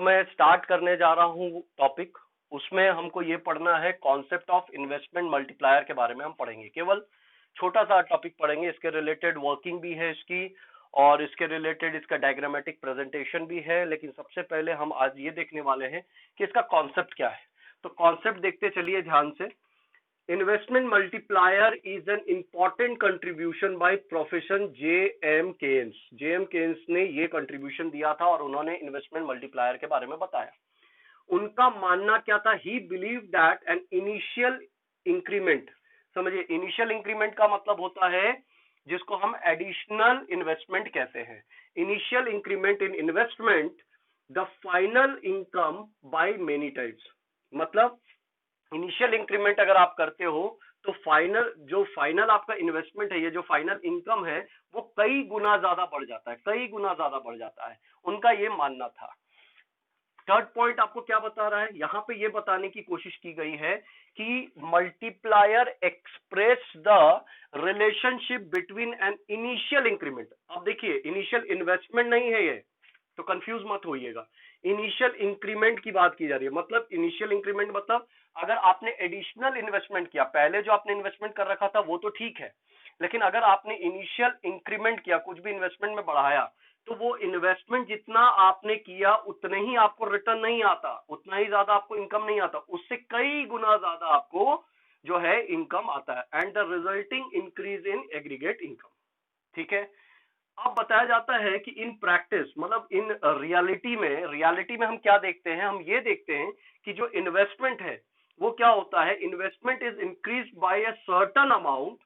मैं स्टार्ट करने जा रहा हूँ टॉपिक। उसमें हमको ये पढ़ना है कॉन्सेप्ट ऑफ इन्वेस्टमेंट मल्टीप्लायर के बारे में हम पढ़ेंगे। केवल छोटा सा टॉपिक पढ़ेंगे, इसके रिलेटेड वर्किंग भी है इसकी, और इसके रिलेटेड इसका डायग्रामेटिक प्रेजेंटेशन भी है। लेकिन सबसे पहले हम आज ये देखने वाले हैं कि इसका कॉन्सेप्ट क्या है। तो कॉन्सेप्ट देखते चलिए ध्यान से। Investment multiplier is an important contribution by professor J M. Keynes. J M. Keynes ने ये कंट्रीब्यूशन दिया था और उन्होंने इन्वेस्टमेंट मल्टीप्लायर के बारे में बताया। उनका मानना क्या था? ही believe that an initial increment, समझिए इनिशियल इंक्रीमेंट का मतलब होता है जिसको हम एडिशनल इन्वेस्टमेंट कहते हैं। Initial increment in investment the final income by many times. मतलब इनिशियल इंक्रीमेंट अगर आप करते हो तो फाइनल आपका इन्वेस्टमेंट है, ये जो फाइनल इनकम है वो कई गुना ज्यादा बढ़ जाता है, कई गुना ज्यादा बढ़ जाता है। उनका ये मानना था। थर्ड पॉइंट आपको क्या बता रहा है? यहां पे ये बताने की कोशिश की गई है कि multiplier express the relationship between an initial increment. अब देखिए इनिशियल इन्वेस्टमेंट नहीं है ये, तो कंफ्यूज मत होइएगा। इनिशियल इंक्रीमेंट की बात की जा रही है। मतलब इनिशियल इंक्रीमेंट मतलब अगर आपने एडिशनल इन्वेस्टमेंट किया, पहले जो आपने इन्वेस्टमेंट कर रखा था वो तो ठीक है, लेकिन अगर आपने इनिशियल इंक्रीमेंट किया, कुछ भी इन्वेस्टमेंट में बढ़ाया, तो वो इन्वेस्टमेंट जितना आपने किया उतने ही आपको रिटर्न नहीं आता, उतना ही ज्यादा आपको इनकम नहीं आता, उससे कई गुना ज्यादा आपको जो है इनकम आता है। And the resulting increase in aggregate income. ठीक है। अब बताया जाता है कि इन प्रैक्टिस, मतलब इन रियलिटी में हम क्या देखते हैं? हम ये देखते हैं कि जो इन्वेस्टमेंट है वो क्या होता है, investment is increase by a certain amount,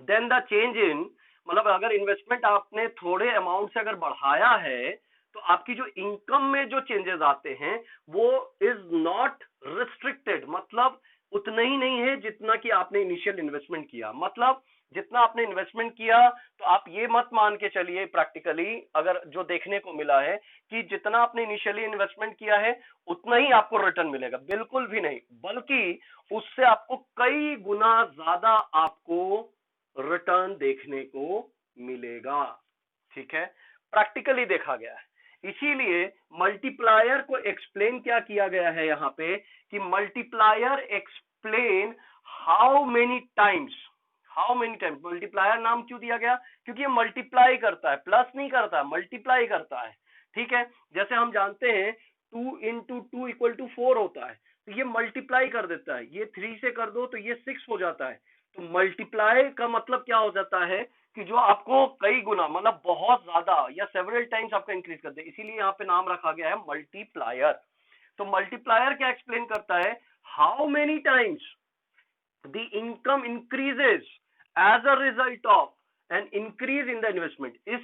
then the change in, मतलब अगर इन्वेस्टमेंट आपने थोड़े अमाउंट से अगर बढ़ाया है तो आपकी जो इनकम में जो चेंजेस आते हैं वो इज नॉट रिस्ट्रिक्टेड, मतलब उतना ही नहीं है जितना कि आपने इनिशियल इन्वेस्टमेंट किया। मतलब जितना आपने इन्वेस्टमेंट किया, तो आप ये मत मान के चलिए प्रैक्टिकली अगर जो देखने को मिला है कि जितना आपने इनिशियली इन्वेस्टमेंट किया है उतना ही आपको रिटर्न मिलेगा, बिल्कुल भी नहीं, बल्कि उससे आपको कई गुना ज्यादा आपको रिटर्न देखने को मिलेगा। ठीक है, प्रैक्टिकली देखा गया है। इसीलिए मल्टीप्लायर को एक्सप्लेन क्या किया गया है यहां पे कि multiplier explain how many times multiplier नाम क्यों दिया गया? क्योंकि ये मल्टीप्लाई करता है, प्लस नहीं करता है, मल्टीप्लाई करता है। ठीक है, जैसे हम जानते हैं 2 इंटू 2 इक्वल टू 4 होता है, तो ये मल्टीप्लाई कर देता है। ये 3 से कर दो तो ये 6 हो जाता है। तो मल्टीप्लाई का मतलब क्या हो जाता है कि जो आपको कई गुना, मतलब बहुत ज्यादा या सेवरल टाइम्स आपका इंक्रीज कर दे, इसीलिए यहाँ पे नाम रखा गया है मल्टीप्लायर। तो मल्टीप्लायर क्या एक्सप्लेन करता है? How many times the income increases as a result of an increase in the investment. इस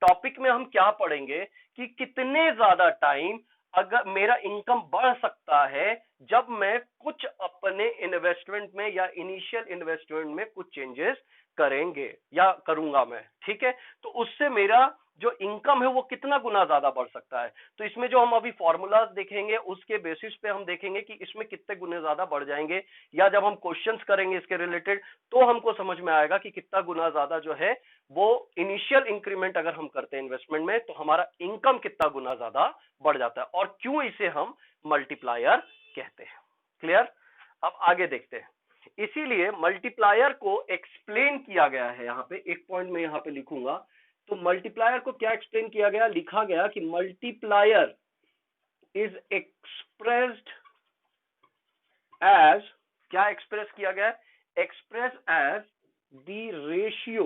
टॉपिक में हम क्या पढ़ेंगे कि कितने ज्यादा टाइम अगर मेरा इनकम बढ़ सकता है जब मैं कुछ अपने इन्वेस्टमेंट में या इनिशियल इन्वेस्टमेंट में कुछ चेंजेस करेंगे या करूंगा मैं। ठीक है, तो उससे मेरा जो इनकम है वो कितना गुना ज्यादा बढ़ सकता है। तो इसमें जो हम अभी फॉर्मूलाज देखेंगे उसके बेसिस पे हम देखेंगे कि इसमें कितने गुने ज्यादा बढ़ जाएंगे, या जब हम क्वेश्चंस करेंगे इसके रिलेटेड तो हमको समझ में आएगा कि कितना गुना ज्यादा जो है वो इनिशियल इंक्रीमेंट अगर हम करते हैं इन्वेस्टमेंट में तो हमारा इनकम कितना गुना ज्यादा बढ़ जाता है, और क्यों इसे हम मल्टीप्लायर कहते हैं। क्लियर? अब आगे देखते हैं। इसीलिए मल्टीप्लायर को एक्सप्लेन किया गया है, यहां पे एक पॉइंट में यहां पे लिखूंगा। तो मल्टीप्लायर को क्या एक्सप्लेन किया गया? लिखा गया कि मल्टीप्लायर इज एक्सप्रेस्ड एज, क्या एक्सप्रेस किया गया? Express as the ratio.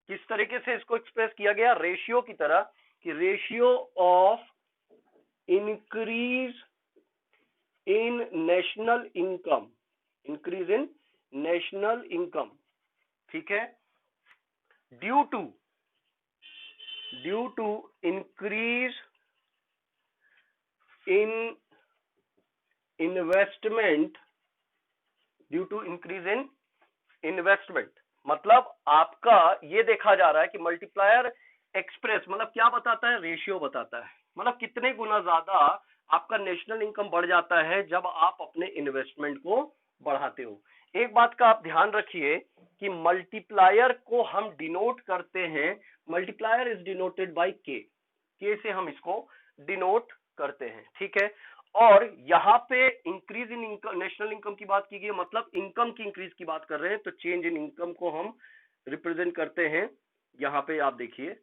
किस तरीके से इसको एक्सप्रेस किया गया? रेशियो की तरह, कि ratio of increase in national income, increase in national income. ठीक है, due to increase in investment, due to increase in investment. मतलब आपका ये देखा जा रहा है कि मल्टीप्लायर एक्सप्रेस मतलब क्या बताता है? रेशियो बताता है, मतलब कितने गुना ज्यादा आपका नेशनल इनकम बढ़ जाता है जब आप अपने इन्वेस्टमेंट को बढ़ाते हो। एक बात का आप ध्यान रखिए कि मल्टीप्लायर को हम डिनोट करते हैं, मल्टीप्लायर इज डिनोटेड बाय के से हम इसको डिनोट करते हैं, ठीक है। और यहाँ पे increase in income, national income की बात की गई, मतलब इनकम की इंक्रीज की बात कर रहे हैं, तो चेंज इन इनकम को हम रिप्रेजेंट करते हैं। यहाँ पे आप देखिए,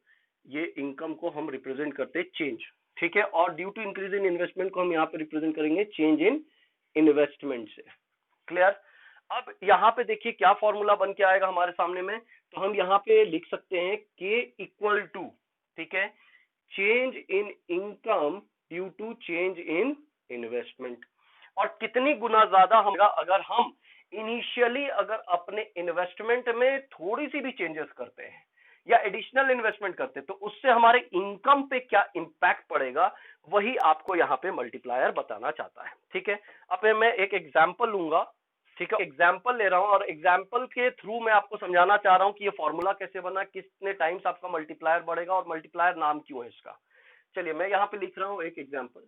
ये इनकम को हम रिप्रेजेंट करते हैं चेंज, ठीक है। और due to increase in investment को हम यहाँ पे रिप्रेजेंट करेंगे चेंज इन इन्वेस्टमेंट से। क्लियर। अब यहाँ पे देखिए क्या फॉर्मूला बन के आएगा हमारे सामने में, तो हम यहाँ पे लिख सकते हैं के इक्वल टू, ठीक है, change in income due to change in investment. और कितनी गुना ज्यादा हम, अगर हम इनिशियली अगर अपने इन्वेस्टमेंट में थोड़ी सी भी चेंजेस करते हैं या एडिशनल इन्वेस्टमेंट करते हैं, तो उससे हमारे इनकम पे क्या इंपैक्ट पड़ेगा, वही आपको यहाँ पे मल्टीप्लायर बताना चाहता है, ठीक है। अब मैं एक एग्जांपल लूंगा, ठीक है, एग्जाम्पल ले रहा हूं और एग्जाम्पल के थ्रू मैं आपको समझाना चाह रहा हूं कि ये फॉर्मूला कैसे बना, कितने टाइम्स आपका मल्टीप्लायर बढ़ेगा और मल्टीप्लायर नाम क्यों है इसका। चलिए मैं यहां पे लिख रहा हूं एक example.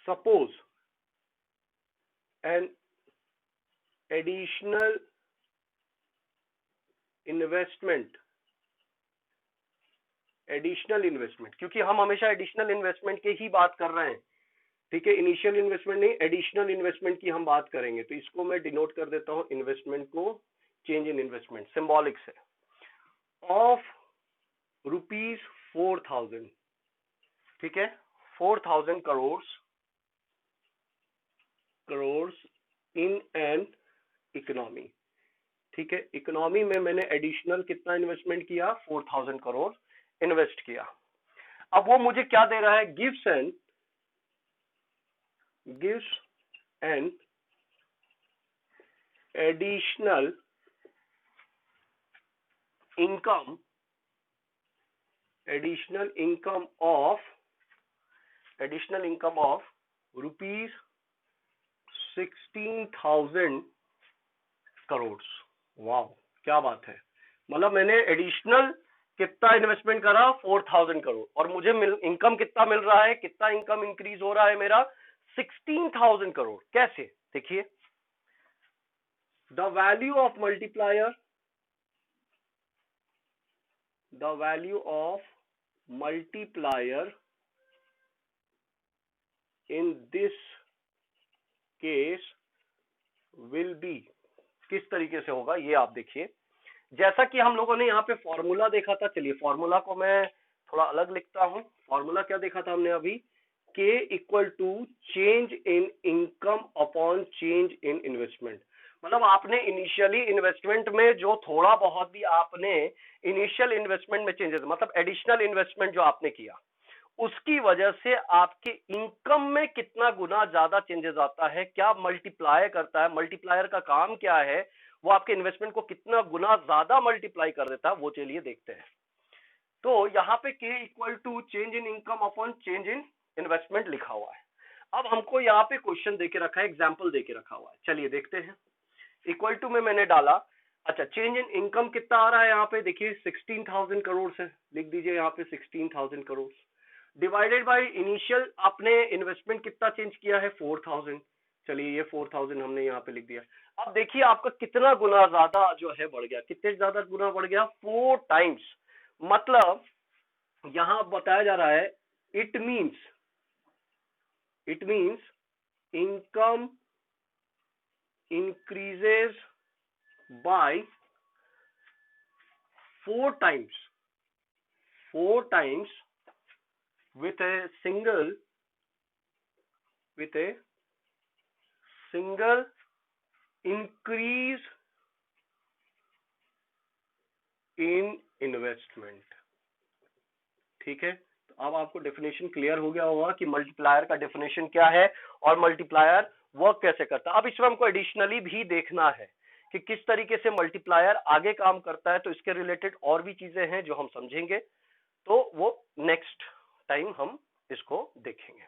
Suppose an additional investment, additional investment, क्योंकि हम हमेशा एडिशनल इन्वेस्टमेंट की ही बात कर रहे हैं, ठीक है, इनिशियल इन्वेस्टमेंट नहीं, एडिशनल इन्वेस्टमेंट की हम बात करेंगे। तो इसको मैं डिनोट कर देता हूं, इन्वेस्टमेंट को चेंज इन इन्वेस्टमेंट सिंबॉलिक से, ऑफ ₹4,000, ठीक है, 4,000 करोड़ इन एन इकोनॉमी, ठीक है। इकोनॉमी में मैंने एडिशनल कितना इन्वेस्टमेंट किया, 4,000 करोड़ इन्वेस्ट किया। अब वो मुझे क्या दे रहा है, gives an additional income of ₹16,000 crore. वाह, क्या बात है, मतलब मैंने एडिशनल कितना इन्वेस्टमेंट करा, 4,000 करोड़, और मुझे इनकम कितना मिल रहा है, कितना इनकम इंक्रीज हो रहा है मेरा, 16,000 करोड़। कैसे, देखिए, the value of multiplier in this case will be, किस तरीके से होगा ये आप देखिए। जैसा कि हम लोगों ने यहाँ पे फॉर्मूला देखा था, चलिए फॉर्मूला को मैं थोड़ा अलग लिखता हूं। फॉर्मूला क्या देखा था हमने अभी, K equal to change in income upon change in investment. मतलब आपने इनिशियली इन्वेस्टमेंट में जो थोड़ा बहुत भी आपने इनिशियल इन्वेस्टमेंट में चेंजेस, मतलब एडिशनल इन्वेस्टमेंट जो आपने किया, उसकी वजह से आपके इनकम में कितना गुना ज्यादा चेंजेस आता है, क्या मल्टीप्लाई करता है, मल्टीप्लायर का काम क्या है, वो आपके इन्वेस्टमेंट को कितना गुना ज्यादा मल्टीप्लाई कर देता है, वो चलिए देखते हैं। तो यहाँ पे K equal to change in income upon change in investment लिखा हुआ है। अब हमको यहाँ पे क्वेश्चन देके रखा है, एग्जाम्पल देके रखा हुआ है, चलिए देखते हैं। इक्वल टू में मैंने डाला, अच्छा चेंज इन इनकम कितना आ रहा है यहाँ पे, देखिए 16,000 करोड़ से, लिख दीजिए यहाँ पे 16,000 करोड़, डिवाइडेड बाय इनिशियल आपने इन्वेस्टमेंट कितना चेंज किया है, 4,000। चलिए ये 4,000 हमने यहाँ पे लिख दिया। अब देखिए आपका कितना गुना ज्यादा जो है बढ़ गया, कितने ज्यादा गुना बढ़ गया, 4 टाइम्स। मतलब यहां बताया जा रहा है, it means income increases by 4 times with a single increase in investment, ठीक है। तो अब आपको डेफिनेशन क्लियर हो गया होगा कि मल्टीप्लायर का डेफिनेशन क्या है और मल्टीप्लायर वर्क कैसे करता है। अब इसमें हमको एडिशनली भी देखना है कि किस तरीके से मल्टीप्लायर आगे काम करता है, तो इसके रिलेटेड और भी चीजें हैं जो हम समझेंगे, तो वो नेक्स्ट टाइम हम इसको देखेंगे।